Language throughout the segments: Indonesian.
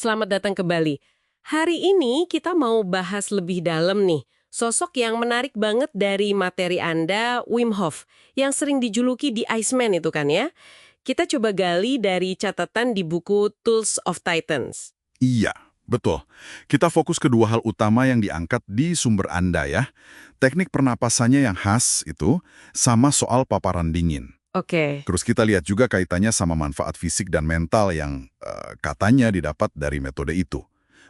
Selamat datang kembali. Hari ini kita mau bahas lebih dalam nih, sosok yang menarik banget dari materi Anda, Wim Hof, yang sering dijuluki di Iceman itu kan ya. Kita coba gali dari catatan di buku Tools of Titans. Iya, betul. Kita fokus ke dua hal utama yang diangkat di sumber Anda ya. Teknik pernapasannya yang khas itu, sama soal paparan dingin. Oke, Terus kita lihat juga kaitannya sama manfaat fisik dan mental yang katanya didapat dari metode itu.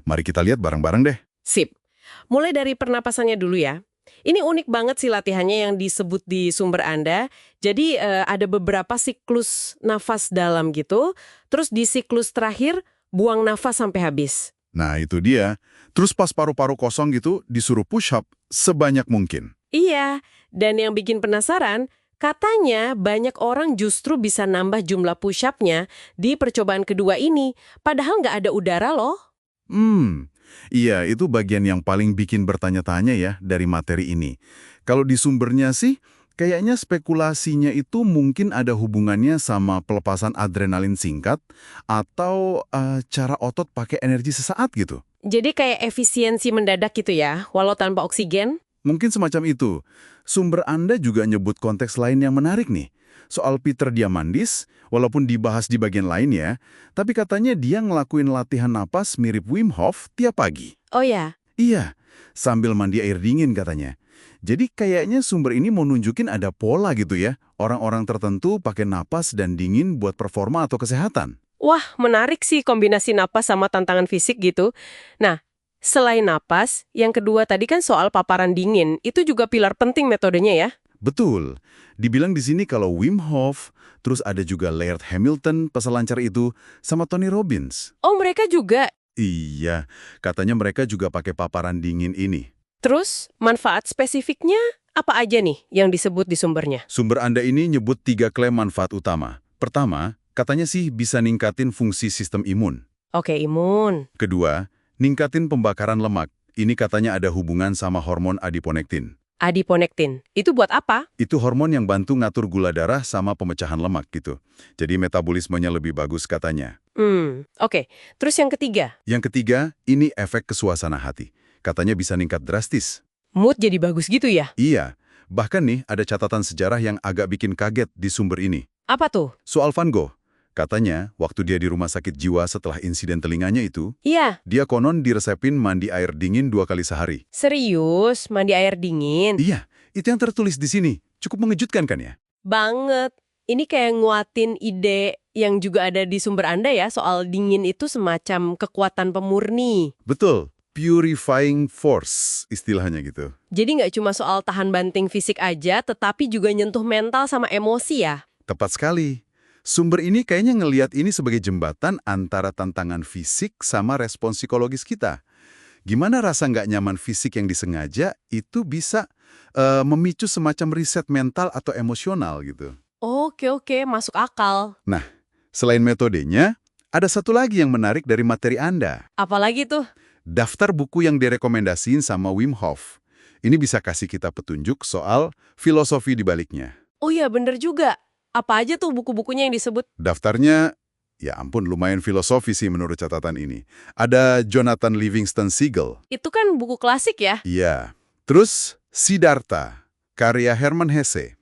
Mari kita lihat bareng-bareng deh. sip. Mulai dari pernapasannya dulu ya. Ini unik banget sih latihannya yang disebut di sumber Anda. Jadi ada beberapa siklus nafas dalam gitu, terus di siklus terakhir buang nafas sampai habis. Nah itu dia. Terus pas paru-paru kosong gitu, disuruh push up sebanyak mungkin. Iya, dan yang bikin penasaran, katanya banyak orang justru bisa nambah jumlah push-up-nya di percobaan kedua ini, padahal nggak ada udara loh. Iya, itu bagian yang paling bikin bertanya-tanya ya dari materi ini. Kalau di sumbernya sih, kayaknya spekulasinya itu mungkin ada hubungannya sama pelepasan adrenalin singkat atau cara otot pakai energi sesaat gitu. Jadi kayak efisiensi mendadak gitu ya, walau tanpa oksigen? Mungkin semacam itu. Sumber Anda juga nyebut konteks lain yang menarik nih. Soal Peter Diamandis, walaupun dibahas di bagian lain ya, tapi katanya dia ngelakuin latihan napas mirip Wim Hof tiap pagi. Oh ya, Iya, sambil mandi air dingin katanya. Jadi kayaknya sumber ini mau nunjukin ada pola gitu ya. Orang-orang tertentu pakai napas dan dingin buat performa atau kesehatan. wah menarik sih kombinasi napas sama tantangan fisik gitu. Nah, selain napas, yang kedua tadi kan soal paparan dingin, itu juga pilar penting metodenya ya? Betul. Dibilang di sini kalau Wim Hof, terus ada juga Laird Hamilton, peselancar itu, sama Tony Robbins. Oh mereka juga. Iya, katanya mereka juga pakai paparan dingin ini. Terus, manfaat spesifiknya apa aja nih yang disebut di sumbernya? Sumber Anda ini nyebut 3 klaim manfaat utama. Pertama, katanya sih bisa ningkatin fungsi sistem imun. Oke, imun. Kedua, ningkatin pembakaran lemak. Ini katanya ada hubungan sama hormon adiponektin. Adiponektin. Itu buat apa? Itu hormon yang bantu ngatur gula darah sama pemecahan lemak gitu. Jadi metabolismenya lebih bagus katanya. Oke. Terus yang ketiga, Yang ketiga, ini efek ke suasana hati. Katanya bisa ningkat drastis. mood jadi bagus gitu ya? Iya, bahkan nih ada catatan sejarah yang agak bikin kaget di sumber ini. Apa tuh? Soal Van Gogh, katanya waktu dia di rumah sakit jiwa setelah insiden telinganya itu, Iya, dia konon diresepin mandi air dingin 2 kali sehari. serius, mandi air dingin. Iya, itu yang tertulis di sini. Cukup mengejutkan kan ya? Banget. Ini kayak nguatin ide yang juga ada di sumber Anda ya, soal dingin itu semacam kekuatan pemurni. Betul, purifying force istilahnya gitu. Jadi nggak cuma soal tahan banting fisik aja, tetapi juga nyentuh mental sama emosi ya. Tepat sekali. Sumber ini kayaknya ngelihat ini sebagai jembatan antara tantangan fisik sama respons psikologis kita. Gimana rasa nggak nyaman fisik yang disengaja itu bisa memicu semacam riset mental atau emosional gitu. Oke, masuk akal. Nah, selain metodenya, ada satu lagi yang menarik dari materi Anda. Apalagi tuh? Daftar buku yang direkomendasiin sama Wim Hof. Ini bisa kasih kita petunjuk soal filosofi di baliknya. Oh iya, bener juga. Apa aja tuh buku-bukunya yang disebut? Daftarnya, ya ampun lumayan filosofi sih menurut catatan ini. Ada Jonathan Livingston Seagull. Itu kan buku klasik ya? Iya. Terus Siddhartha, karya Hermann Hesse.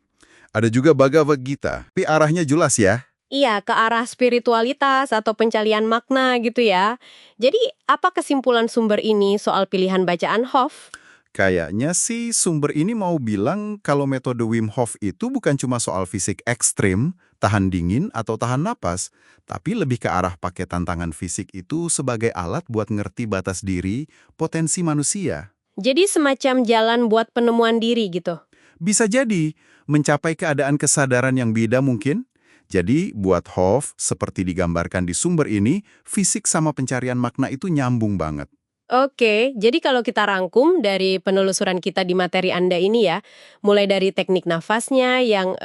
Ada juga Bhagavad Gita. Tapi arahnya jelas ya. Iya, ke arah spiritualitas atau pencarian makna gitu ya. Jadi, apa kesimpulan sumber ini soal pilihan bacaan Hof? Kayaknya sih sumber ini mau bilang kalau metode Wim Hof itu bukan cuma soal fisik ekstrim, tahan dingin atau tahan napas, tapi lebih ke arah pakai tantangan fisik itu sebagai alat buat ngerti batas diri, potensi manusia. Jadi semacam jalan buat penemuan diri gitu. Bisa jadi mencapai keadaan kesadaran yang beda mungkin. Jadi buat Hof, seperti digambarkan di sumber ini, fisik sama pencarian makna itu nyambung banget. Oke, jadi kalau kita rangkum dari penelusuran kita di materi Anda ini ya, mulai dari teknik nafasnya yang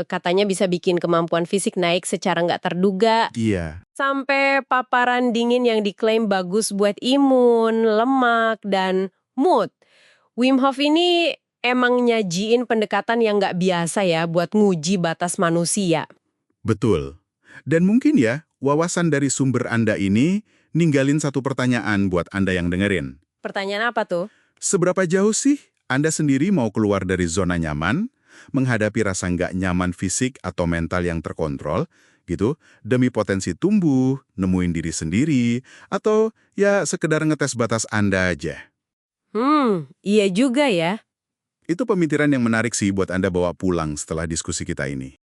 katanya bisa bikin kemampuan fisik naik secara nggak terduga, Iya. sampai paparan dingin yang diklaim bagus buat imun, lemak, dan mood. Wim Hof ini emang nyajiin pendekatan yang nggak biasa ya buat nguji batas manusia. Betul. Dan mungkin ya, wawasan dari sumber Anda ini ninggalin satu pertanyaan buat Anda yang dengerin. Pertanyaan apa tuh? Seberapa jauh sih Anda sendiri mau keluar dari zona nyaman, menghadapi rasa nggak nyaman fisik atau mental yang terkontrol, gitu, demi potensi tumbuh, nemuin diri sendiri, atau ya sekedar ngetes batas Anda aja. Iya juga ya. Itu pemikiran yang menarik sih buat Anda bawa pulang setelah diskusi kita ini.